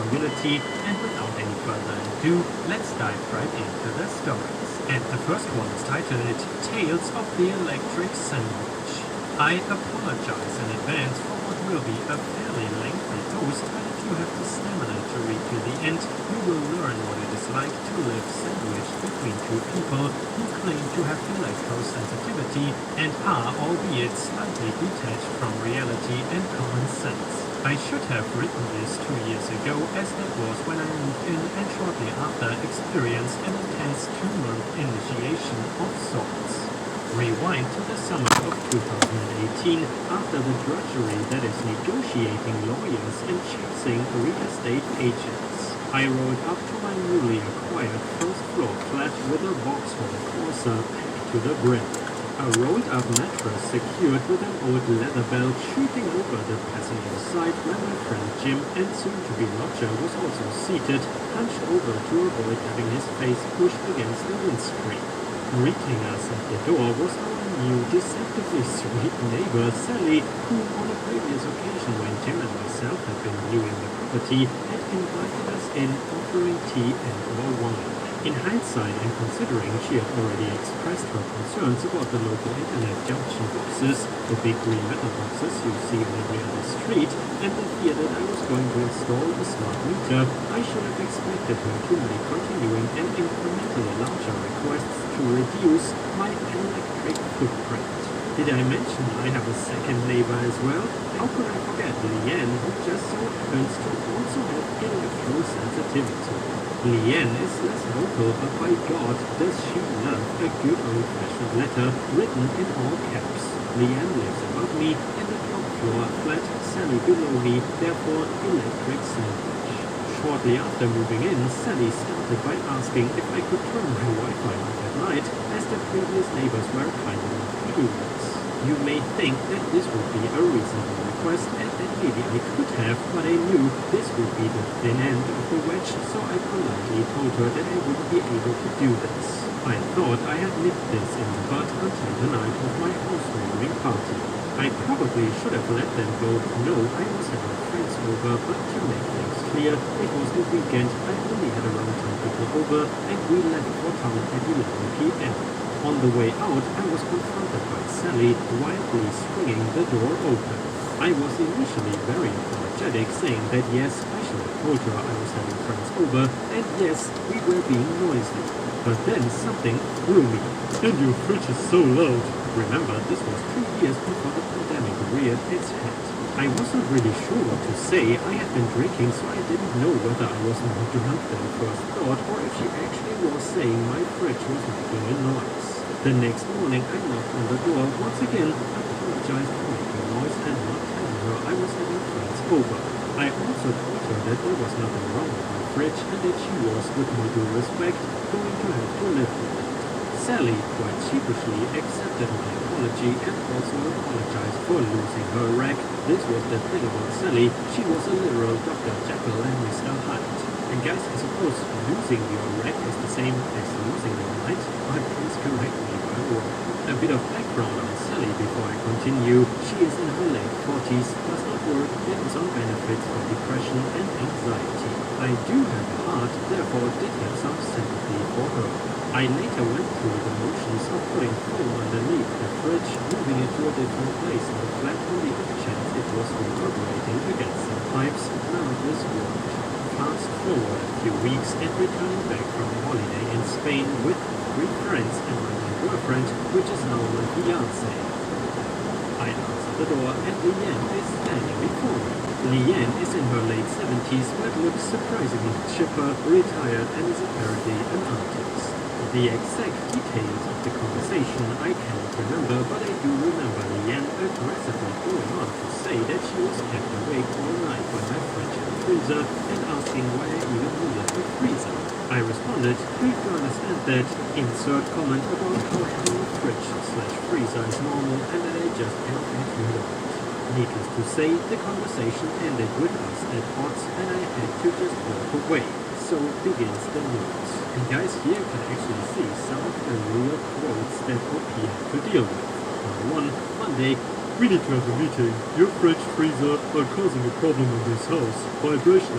community, and without any further ado, let's dive right into the stories. And the first one is titled Tales of the Electric Sandwich. I apologize in advance for what will be a fairly lengthy post, but if you have the stamina to read to the end, you will learn what it is like to live sandwiched between two people who claim to have electrosensitivity and are, albeit slightly detached from reality and common sense. I should have written this 2 years ago, as that was when I moved in and shortly after experienced an intense 2-month initiation of sorts. Rewind to the summer of 2018, after the drudgery that is negotiating lawyers and chasing real estate agents. I rolled up to my newly acquired first-floor flat with a Vauxhall Corsa packed to the brim. A rolled-up mattress secured with an old leather belt shooting over the passenger side where my friend Jim and soon-to-be lodger was also seated, hunched over to avoid having his face pushed against the windscreen. Greeting us at the door was our new, deceptively sweet neighbor, Sally, who on a previous occasion when Jim and myself had been viewing the property, had invited us in, offering tea and/or wine. In hindsight, and considering she had already expressed her concerns about the local internet junction boxes, the big green metal boxes you see on every other street, and the fear that I was going to install a smart meter, I should have expected her to make continuing and incrementally larger requests to reduce my electric footprint. Did I mention I have a second neighbor as well? How could I forget Leanne, who just so happens to also have electrosensitivity? Leanne is less vocal, but by God, does she love a good old-fashioned letter written in all caps. Leanne lives above me in the top floor flat, Sally below me, therefore electric sandwich. Shortly after moving in, Sally started by asking if I could turn my Wi-Fi off at night, as the previous neighbors were kind enough to do this. You may think that this would be a reasonable request, and that maybe I could have, but I knew this would be the thin end of the wedge, so I politely told her that I wouldn't be able to do this. I thought I had nipped this in the bud until the night of my housewarming party. I probably should have let them both know I was having friends over, but to make things clear, it was the weekend, I only had around 10 people over, and we left for town at 11 p.m. On the way out, I was confronted by Sally wildly swinging the door open. I was initially very apologetic, saying that yes, I should have told her I was having friends over, and yes, we were being noisy. But then something threw me. And your fridge is so loud. Remember, this was 2 years before the pandemic reared its head. I wasn't really sure what to say. I had been drinking, so I didn't know whether I was more drunk than first thought, or if she actually was saying my fridge was making a noise. The next morning, I knocked on the door once again, apologized for making noise, and not telling her I was having friends over. I also told her that there was nothing wrong with my fridge, and that she was, with my due respect, going to have to live with it. Sally quite sheepishly accepted my apology and also apologized for losing her rag. This was the thing about Sally, she was a literal Dr. Jekyll and Mr. Hyde. And guys, I suppose losing your rag is the same as losing your mind, but please correct me if I'm wrong. A bit of background on Sally before I continue. She is in her late 40s, does not work, and is on benefits for depression and anxiety. I do have a heart, therefore did have some sympathy for her. I later went through the motions of putting foam underneath the fridge, moving it to a different place in the flat on the off chance it was reverberating against some pipes. None of this worked. Fast forward a few weeks and returning back from a holiday in Spain with 3 friends and my new girlfriend, which is now my fiancé. I answered the door and Leanne is standing before me. Leanne is in her late 70s but looks surprisingly chipper, retired, and is apparently an artist. The exact details of the conversation I cannot remember, but I do remember Leanne aggressively going on to say that she was kept awake all night by my fridge and freezer and asking why I even needed a freezer. I responded, please do understand that insert comment about how having a fridge/freezer is normal and that I just cannot get rid of it. Needless to say, the conversation ended with us at odds and I had to just walk away. So begins the news. And guys, here you can actually see some of the real quotes that OP had to deal with. Number 1, Monday, we need to have a meeting. Your fridge freezer are causing a problem in this house. Vibration